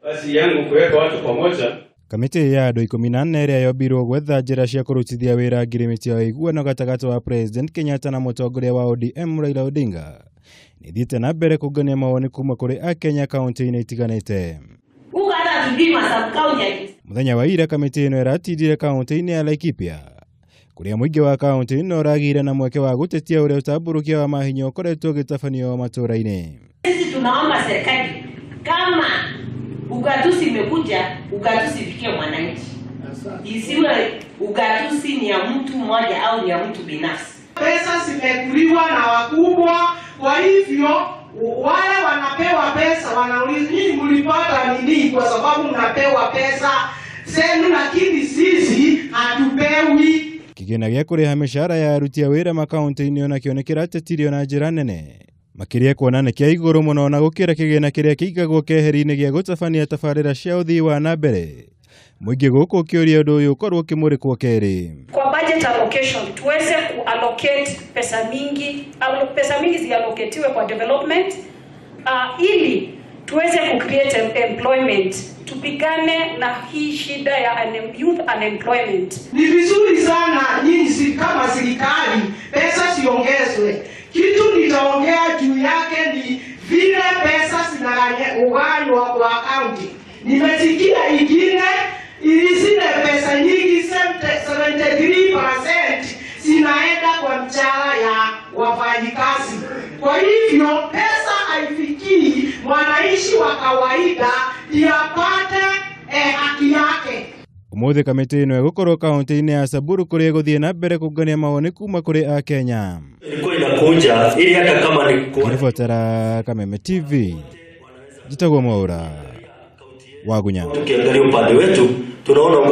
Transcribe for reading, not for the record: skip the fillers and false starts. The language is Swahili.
Basi yangu kuweka watu pamoja. Kamiti ya andũ 14 ĩrĩa yombirwo gwetha njĩra cia kũrutithia wĩra ngirimiti ya ũiguano gatagatĩ wa President Kenyatta na mũtongoria wa ODM Raila Odinga nĩthiĩte na mbere kũngania mawoni kuma kũrĩ Akenya kaunti-inĩ itiganĩte. Mũthenya wa ira kamiti ĩno ĩratindire kaunti-inĩ ya Laikipia kũrĩa mũingĩ wa kaunti ĩno ũragĩire na mweke wa gũtetia ũrĩa ũtambũrũkia wa mahinya ũkoretwo ũgĩtabanio matũũra-inĩ. Sisi tunaomba serikali kama ugatuzi imekuja, ugatuzi ifikie mwananchi. Isiwe ugatuzi ni ya mtu mmoja au ni ya mtu binafsi. Pesa zimekuliwa na wakubwa, kwa hivyo wale wanapewa pesa wanauliza nini mlipata nini kwa sababu mnapewa pesa zenu, lakini sisi hatupewi. Kigina gĩa kũrĩha mĩcara ya aruti a wĩra makaunti-inĩ ona kĩonekera tetirio na njĩra nene. Makĩria kuona nĩ kĩa igũrũ mũno na gũkĩra kĩgĩna kĩrĩa kĩigagwo keheri-inĩ gĩa gũtabania tabarĩra cia ũthii wa na mbere. Mũingĩ gũkũ ũkĩũria ũndũ ũyũ ũkorwo ũkĩmũrĩkwo kerĩ. Kwa budget allocation tuweze kuallocate pesa mingi ziallocatiwe kwa development ili tuweze kucreate employment, tupigane na hii shida ya youth unemployment. Ni vizuri sana nyinyi kama serikali pesa siongezwe. Kitu nitaongea juu yake ni vile pesa zinagawanywa kwa akaunti. Nimesikia ingine zile pesa nyingi 73% zinaenda kwa mshahara ya wafanyikazi. Kwa hivyo pesa haifikii mwananchi wa kawaida yapate haki yake. Umuthi kamiti ĩno ĩgũkorwo kaunti-inĩ ya Samburu kũrĩa gũthiĩ na mbere kũngania mawoni kuma kũrĩ Akenya. Ilikuwa inakuja ili hata kama ni Ribotera Kameme TV. Jitagwo Mwaura Wagunya. Tukiangalia upande wetu tunaona